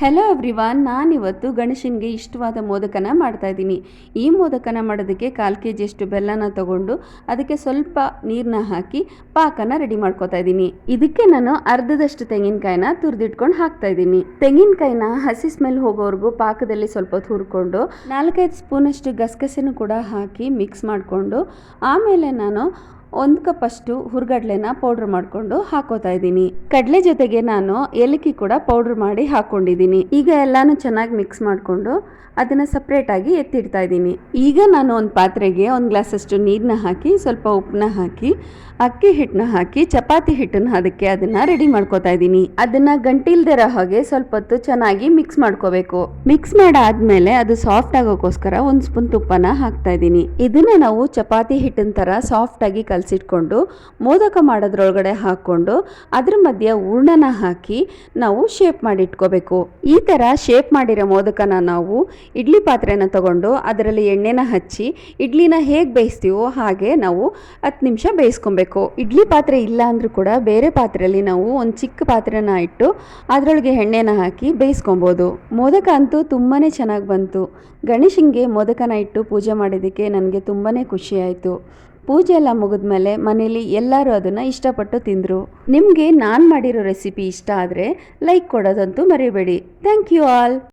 Hello everyone, ನಾನಿವತ್ತು ಗಣೇಶನಿಗೆ ಇಷ್ಟವಾದ ಮೋದಕನ ಮಾಡ್ತಾಯಿದ್ದೀನಿ. ಈ ಮೋದಕನ ಮಾಡೋದಕ್ಕೆ 1/4 kg ಅಷ್ಟು ಬೆಲ್ಲನ ತೊಗೊಂಡು ಅದಕ್ಕೆ ಸ್ವಲ್ಪ ನೀರನ್ನ ಹಾಕಿ ಪಾಕನ ರೆಡಿ ಮಾಡ್ಕೊತಾ ಇದ್ದೀನಿ. ಇದಕ್ಕೆ ನಾನು ಅರ್ಧದಷ್ಟು ತೆಂಗಿನಕಾಯಿನ ತುರಿದಿಟ್ಕೊಂಡು ಹಾಕ್ತಾಯಿದ್ದೀನಿ. ತೆಂಗಿನಕಾಯಿನ ಹಸಿ ಸ್ಮೆಲ್ ಹೋಗೋವರೆಗೂ ಪಾಕದಲ್ಲಿ ಸ್ವಲ್ಪ ಹೊತ್ತು ಹುರ್ಕೊಂಡು 4-5 ಸ್ಪೂನಷ್ಟು ಗಸಗಸೆನೂ ಕೂಡ ಹಾಕಿ ಮಿಕ್ಸ್ ಮಾಡಿಕೊಂಡು ಆಮೇಲೆ ನಾನು 1 ಕಪ್ ಅಷ್ಟು ಹುರ್ಗಡ್ಲೆನ ಪೌಡ್ರ್ ಮಾಡಿಕೊಂಡು ಹಾಕೋತಾ ಇದ್ದೀನಿ. ಕಡಲೆ ಜೊತೆಗೆ ನಾನು ಏಲಕ್ಕಿ ಕೂಡ ಪೌಡ್ರ್ ಮಾಡಿ ಹಾಕೊಂಡಿದ್ದೀನಿ. ಈಗ ಎಲ್ಲಾನು ಚೆನ್ನಾಗಿ ಮಿಕ್ಸ್ ಮಾಡಿಕೊಂಡು ಅದನ್ನ ಸಪ್ರೇಟ್ ಆಗಿ ಎತ್ತಿಡ್ತಾ ಇದ್ದೀನಿ. ಈಗ ನಾನು ಒಂದು ಪಾತ್ರೆಗೆ 1 ಗ್ಲಾಸ್ ಅಷ್ಟು ನೀರನ್ನ ಹಾಕಿ ಸ್ವಲ್ಪ ಉಪ್ಪನ್ನ ಹಾಕಿ ಅಕ್ಕಿ ಹಿಟ್ಟನ್ನ ಹಾಕಿ ಚಪಾತಿ ಹಿಟ್ಟನ್ನ ಅದಕ್ಕೆ ಅದನ್ನ ರೆಡಿ ಮಾಡ್ಕೋತಾ ಇದ್ದೀನಿ. ಅದನ್ನ ಗಂಟಿಲ್ದಿರೋ ಹಾಗೆ ಸ್ವಲ್ಪ ಹೊತ್ತು ಚೆನ್ನಾಗಿ ಮಿಕ್ಸ್ ಮಾಡ್ಕೋಬೇಕು. ಮಿಕ್ಸ್ ಮಾಡಾದ್ಮೇಲೆ ಅದು ಸಾಫ್ಟ್ ಆಗೋಕ್ಕೋಸ್ಕರ 1 ಸ್ಪೂನ್ ತುಪ್ಪನ ಹಾಕ್ತಾ ಇದ್ದೀನಿ. ಇದನ್ನ ನಾವು ಚಪಾತಿ ಹಿಟ್ಟಿನ ತರ ಸಾಫ್ಟ್ ಆಗಿ ಕಲಸಿಟ್ಕೊಂಡು ಮೋದಕ ಮಾಡೋದ್ರೊಳಗಡೆ ಹಾಕೊಂಡು ಅದ್ರ ಮಧ್ಯೆ ಹೂರ್ಣನ ಹಾಕಿ ನಾವು ಶೇಪ್ ಮಾಡಿ ಇಟ್ಕೋಬೇಕು. ಈ ತರ ಶೇಪ್ ಮಾಡಿರೋ ಮೋದಕನ ನಾವು ಇಡ್ಲಿ ಪಾತ್ರೆನ ತಗೊಂಡು ಅದರಲ್ಲಿ ಎಣ್ಣೆನ ಹಚ್ಚಿ ಇಡ್ಲಿನ ಹೇಗೆ ಬೇಯಿಸ್ತೀವೋ ಹಾಗೆ ನಾವು 10 ನಿಮಿಷ ಬೇಯಿಸ್ಕೊಬೇಕು. ಇಡ್ಲಿ ಪಾತ್ರೆ ಇಲ್ಲ ಅಂದ್ರೂ ಕೂಡ ಬೇರೆ ಪಾತ್ರೆಯಲ್ಲಿ ನಾವು ಒಂದು ಚಿಕ್ಕ ಪಾತ್ರೆನ ಇಟ್ಟು ಅದರೊಳಗೆ ಎಣ್ಣೆನ ಹಾಕಿ ಬೇಯಿಸ್ಕೊಬೋದು. ಮೋದಕ ಅಂತೂ ತುಂಬಾ ಚೆನ್ನಾಗಿ ಬಂತು. ಗಣೇಶನಿಗೆ ಮೋದಕನ ಇಟ್ಟು ಪೂಜೆ ಮಾಡೋದಕ್ಕೆ ನನಗೆ ತುಂಬಾ ಖುಷಿ ಆಯಿತು. ಪೂಜೆ ಎಲ್ಲ ಮುಗಿದ್ಮೇಲೆ ಮನೇಲಿ ಎಲ್ಲರೂ ಅದನ್ನು ಇಷ್ಟಪಟ್ಟು ತಿಂದರು. ನಿಮಗೆ ನಾನು ಮಾಡಿರೋ ರೆಸಿಪಿ ಇಷ್ಟ ಆದರೆ ಲೈಕ್ ಕೊಡೋದಂತೂ ಮರಿಬೇಡಿ. Thank you all.